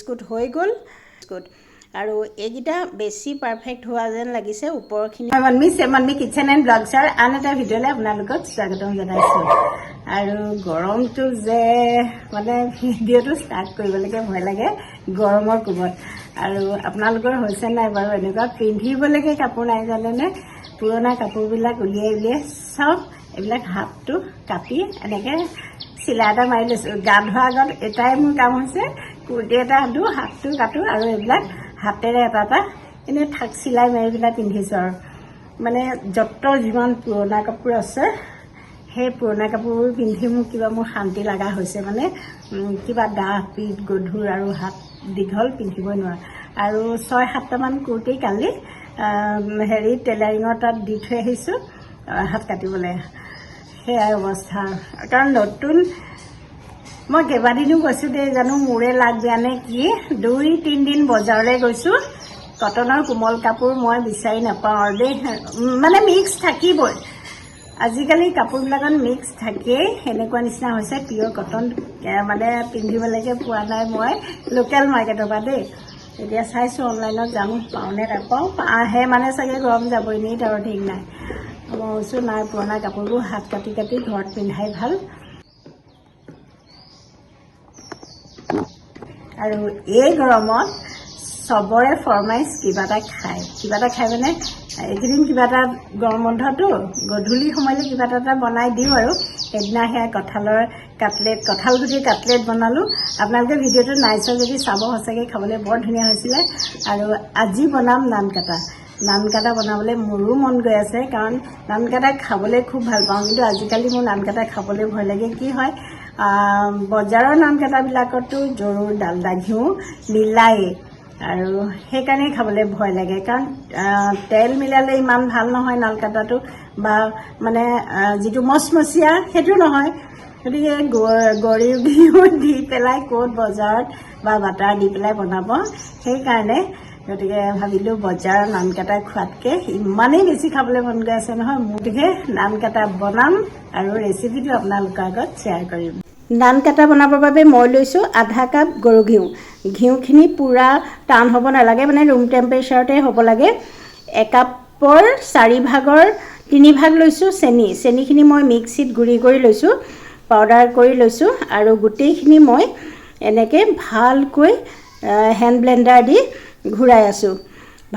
biscuit হৈ গ'ল biscuit আৰু এইকেইটা বেছি পাৰফেক্ট হোৱা যেন লাগিছে ওপৰখিনি মনমি কিচেন এণ্ড ব্লগছৰ আন এটা ভিডিঅ'লৈ আপোনালোকক স্বাগতম জনাইছোঁ আৰু গৰমটো যে মানে ভিডিঅ'টো ষ্টাৰ্ট কৰিবলৈকে ভয় লাগে গৰমৰ কোবত আৰু আপোনালোকৰ হৈছে নাই বাৰু এনেকুৱা পিন্ধিবলৈকে কাপোৰ নাই জানেনে পুৰণা কাপোৰবিলাক উলিয়াই চব এইবিলাক হাতটো কাটি এনেকৈ চিলাই এটা মাৰি লৈছোঁ গা ধোৱাৰ আগত এটাই মোৰ কাম হৈছে কুৰ্তি এটা আনো হাতটো কাটো আৰু এইবিলাক হাতেৰে এটা এনেই থাক চিলাই মাৰি পেলাই পিন্ধিছোঁ আৰু মানে যত যিমান পুৰণা কাপোৰ আছে সেই পুৰণা কাপোৰবোৰ পিন্ধি মোৰ শান্তি লগা হৈছে মানে কিবা ডাঠ পিঠ গধুৰ আৰু হাত দীঘল পিন্ধিবই নোৱাৰা আৰু 6-7টামান কুৰ্তি কালি টেইলাৰিঙৰ তাত দি থৈ আহিছোঁ হাত কাটিবলৈ সেয়াই অৱস্থা কাৰণ নতুন মই কেইবাদিনো গৈছোঁ দেই জানো মোৰে লাগ দিয়া নে কি 2-3 দিন বজাৰলৈ গৈছোঁ কটনৰ কোমল কাপোৰ মই বিচাৰি নাপাওঁ আৰু দেই মানে মিক্স থাকিবই আজিকালি কাপোৰবিলাকত মিক্স থাকেই সেনেকুৱা নিচিনা হৈছে পিয়ৰ কটন মানে পিন্ধিবলৈকে পোৱা নাই মই লোকেল মাৰ্কেটৰ পৰা দেই এতিয়া চাইছোঁ অনলাইনত জানো পাওঁনে নাপাওঁ আহে মানে চাগে গৰম যাবই নি তাৰ ঠিক নাই মই কৈছোঁ নাই পুৰণা কাপোৰবোৰ হাত কাটি কাটি ঘৰত পিন্ধাই ভাল আৰু এই গৰমত চবৰে ফৰমাইজ কিবা এটা খায় মানে এইকেইদিন কিবা এটা গৰম বন্ধটো গধূলি সময়লৈ কিবা এটা বনাই দিওঁ আৰু সেইদিনা সেয়া কঁঠাল গুটিৰ কাটলেট বনালোঁ আপোনালোকে ভিডিঅ'টো নাইছা যদি চাব সঁচাকৈ খাবলৈ বৰ ধুনীয়া হৈছিলে আৰু আজি বনাম নান কাটা বনাবলৈ মোৰো মন গৈ আছে কাৰণ নান কাটা খাবলৈ খুব ভাল পাওঁ কিন্তু আজিকালি মোৰ নান কাটা খাবলৈ ভয় লাগে কি হয় বজাৰৰ নান কাটাবিলাকতো জৰুৰ ডালদা ঘিউ মিলায়েই আৰু সেইকাৰণে খাবলৈ ভয় লাগে কাৰণ তেল মিলালে ইমান ভাল নহয় নাল কাটাটো বা মানে যিটো মচমচীয়া সেইটো নহয় গতিকে গৰি ঘিউ দি পেলাই ক'ত বজাৰত বা বাটাৰ দি পেলাই বনাব সেইকাৰণে গতিকে ভাবিলোঁ বজাৰৰ নান কাটা খোৱাতকৈ ইমানেই বেছি খাবলৈ মন গৈ আছে নহয় গতিকে নান কাটা বনাম আৰু ৰেচিপিটো আপোনালোকৰ আগত শ্বেয়াৰ কৰিম নান কাটা বনাবৰ বাবে মই লৈছোঁ আধা কাপ গৰু ঘিউখিনি পূৰা টান হ'ব নালাগে মানে ৰুম টেম্পাৰেচাৰতে হ'ব লাগে একাপৰ 3 ভাগ লৈছোঁ চেনিখিনি মই মিক্সিত গুড়ি কৰি লৈছোঁ পাউডাৰ কৰি লৈছোঁ আৰু গোটেইখিনি মই এনেকৈ ভালকৈ হেণ্ড ব্লেণ্ডাৰ দি ঘূৰাই আছোঁ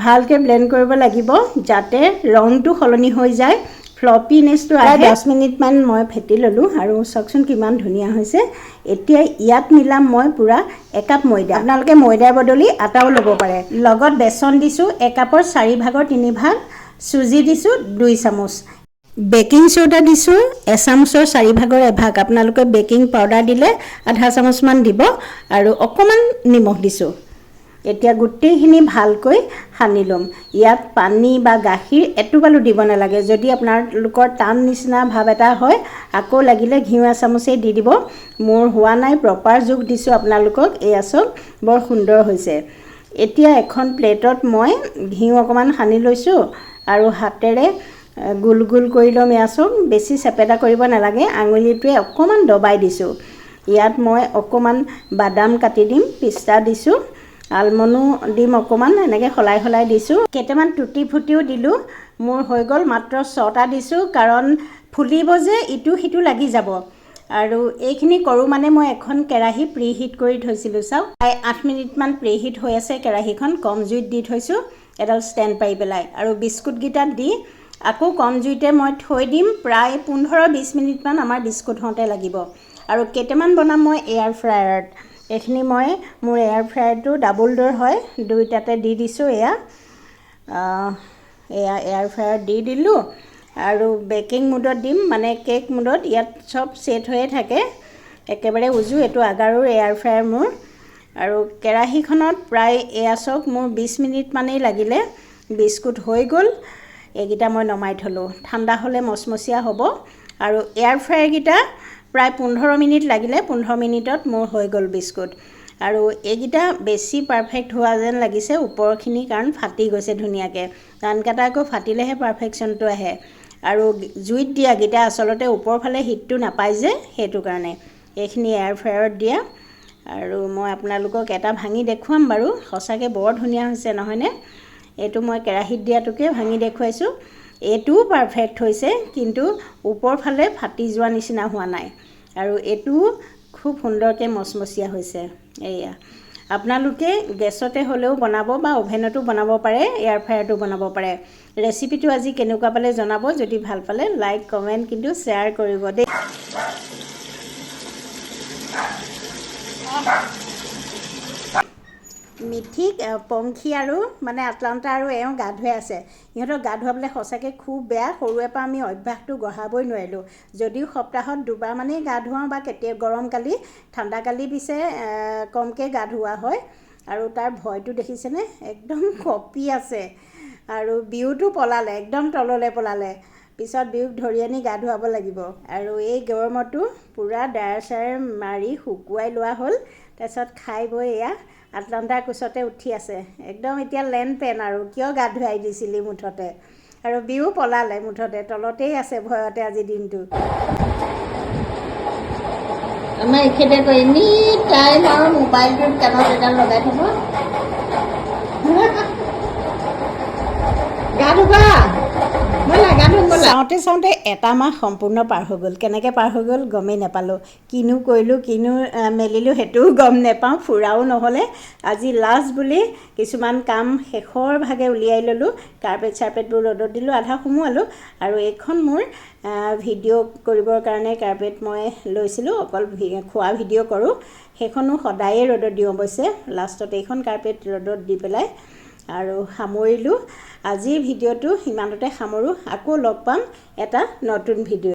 ভালকৈ ব্লেণ্ড কৰিব লাগিব যাতে ৰংটো সলনি হৈ যায় ফ্লপিনেছটো আহে 10 মিনিটমান মই ফেটি ল'লোঁ আৰু চাওকচোন কিমান ধুনীয়া হৈছে এতিয়া ইয়াত মিলাম মই পূৰা একাপ ময়দা আপোনালোকে ময়দাৰ বদলি আটাও ল'ব পাৰে লগত বেচন দিছোঁ একাপৰ 4 ভাগৰ 3 ভাগ চুজি দিছোঁ 2 চামুচ বেকিং চ'ডা দিছোঁ এচামুচৰ 4 ভাগৰ 1 ভাগ আপোনালোকে বেকিং পাউডাৰ দিলে আধা চামুচমান দিব আৰু অকণমান নিমখ দিছোঁ এতিয়া গোটেইখিনি ভালকৈ সানি ল'ম ইয়াত পানী বা গাখীৰ এটোপালো দিব নালাগে যদি আপোনালোকৰ টান নিচিনা ভাৱ এটা হয় আকৌ লাগিলে ঘিউ এচামুচেই দি দিব মোৰ হোৱা নাই প্ৰপাৰ জোখ দিছোঁ আপোনালোকক এয়া চাওক বৰ সুন্দৰ হৈছে এতিয়া এখন প্লেটত মই ঘিউ অকণমান সানি লৈছোঁ আৰু হাতেৰে গোল কৰি ল'ম এয়া চাওক বেছি চেপেটা কৰিব নালাগে আঙুলিটোৱে অকণমান দবাই দিছোঁ ইয়াত মই অকণমান বাদাম কাটি দিম পিস্তা দিছোঁ আলমণ্ডো দিম অকণমান এনেকৈ সলাই দিছোঁ কেইটামান টুটি ফুটিও দিলোঁ মোৰ হৈ গ'ল মাত্ৰ 6টা দিছোঁ কাৰণ ফুলিব যে ইটো সিটো লাগি যাব আৰু এইখিনি কৰোঁ মানে মই এখন কেৰাহী প্ৰিহিট কৰি থৈছিলোঁ চাওক 8 মিনিটমান প্ৰিহিট হৈ আছে কেৰাহীখন কম জুইত দি থৈছোঁ এডাল ষ্টেণ্ড পাৰি পেলাই আৰু বিস্কুটকেইটাত দি আকৌ কম জুইতে মই থৈ দিম প্ৰায় 15-20 মিনিটমান আমাৰ বিস্কুট হওঁতে লাগিব আৰু কেইটামান বনাম মই এয়াৰ ফ্ৰায়াৰত এইখিনি মই মোৰ এয়াৰ ফ্ৰায়াৰটো ডাবল ড'ৰ হয় দুইটাতে দি দিছোঁ এয়া এয়াৰ ফ্ৰায়াৰত দি দিলোঁ আৰু বেকিং মোডত দিম মানে কেক মোডত ইয়াত চব ছেট হৈয়ে থাকে একেবাৰে উজু এইটো আগাৰুৰ এয়াৰ ফ্ৰায়াৰ মোৰ আৰু কেৰাহীখনত প্ৰায় এয়া চব মোৰ 20 মিনিটমানেই লাগিলে বিস্কুট হৈ গ'ল এইকেইটা মই নমাই থলোঁ ঠাণ্ডা হ'লে মচমচীয়া হ'ব আৰু এয়াৰ ফ্ৰায়াৰকেইটা প্ৰায় 15 মিনিট লাগিলে 15 মিনিটত মোৰ হৈ গ'ল বিস্কুট আৰু এইকেইটা বেছি পাৰফেক্ট হোৱা যেন লাগিছে ওপৰখিনি কাৰণ ফাটি গৈছে ধুনীয়াকৈ নান কাটা আকৌ ফাটিলেহে পাৰফেকশ্যনটো আহে আৰু জুইত দিয়াকেইটা আচলতে ওপৰ ফালে হিটটো নাপায় যে সেইটো কাৰণে এইখিনি এয়াৰ ফ্ৰায়াৰত দিয়া আৰু মই আপোনালোকক এটা ভাঙি দেখুৱাম বাৰু সঁচাকৈ বৰ ধুনীয়া হৈছে নহয়নে এইটো মই কেৰাহীত দিয়াটোকে ভাঙি দেখুৱাইছোঁ এইটোও পাৰফেক্ট হৈছে কিন্তু ওপৰ ফালে ফাটি যোৱা নিচিনা হোৱা নাই আৰু এইটোও খুব সুন্দৰকৈ মচমচীয়া হৈছে এয়া আপোনালোকে গেছতে হ'লেও বনাব বা অভেনতো বনাব পাৰে এয়াৰ ফ্ৰায়াৰটো বনাব পাৰে ৰেচিপিটো আজি কেনেকুৱা পালে জনাব যদি ভাল পালে লাইক কমেণ্ট কিন্তু শ্বেয়াৰ কৰিব দেই মিঠিক পংখী আৰু মানে আটলান্টা আৰু এওঁ গা ধুৱাই আছে ইহঁতক গা ধুৱাবলৈ সঁচাকৈ খুব বেয়া সৰুৰে পৰা আমি অভ্যাসটো গঢ়াবই নোৱাৰিলোঁ যদিও সপ্তাহত দুবাৰমানেই গা ধুৱাওঁ বা কেতিয়া গৰমকালি ঠাণ্ডাকালি পিছে কমকৈ গা ধুওৱা হয় আৰু তাৰ ভয়টো দেখিছেনে একদম কঁপি আছে আৰু বিহুটো পলালে একদম তললৈ পলালে পিছত বিহুক ধৰি আনি গা ধুৱাব লাগিব আৰু এই গৰমতো পূৰা ডায়াৰ চায়াৰ মাৰি শুকুৱাই লোৱা হ'ল তাৰপিছত খাই বৈ এয়া আটলান্টাৰ কোচতে উঠি আছে একদম এতিয়া লেন পেন আৰু কিয় গা ধুৱাই দিছিলি মুঠতে আৰু বিহু পলালে মুঠতে তলতেই আছে ভয়তে আজি দিনটো আমাৰ এখেতে কয় এনি টাইম আৰু মোবাইলটোত কাণত এডাল লগাই থ'ব গা ধুবা চাওঁতে চাওঁতে এটা মাহ সম্পূৰ্ণ পাৰ হৈ গ'ল কেনেকৈ পাৰ হৈ গ'ল গমেই নাপালোঁ কিনো কৰিলোঁ কিনো মেলিলোঁ সেইটোও গম নাপাওঁ ফুৰাও নহ'লে আজি লাষ্ট বুলি কিছুমান কাম শেষৰ ভাগে উলিয়াই ল'লোঁ কাৰ্পেট চাৰ্পেটবোৰ ৰ'দত দিলোঁ আধা সুমুৱালোঁ আৰু এইখন মোৰ ভিডিঅ' কৰিবৰ কাৰণে কাৰ্পেট মই লৈছিলোঁ অকল খোৱা ভিডিঅ' কৰোঁ সেইখনো সদায়ে ৰ'দত দিওঁ অৱশ্যে লাষ্টত এইখন কাৰ্পেট ৰ'দত দি পেলাই আৰু সামৰিলোঁ আজিৰ ভিডিঅ'টো সিমানতে সামৰোঁ আকৌ লগ পাম এটা নতুন ভিডিঅ'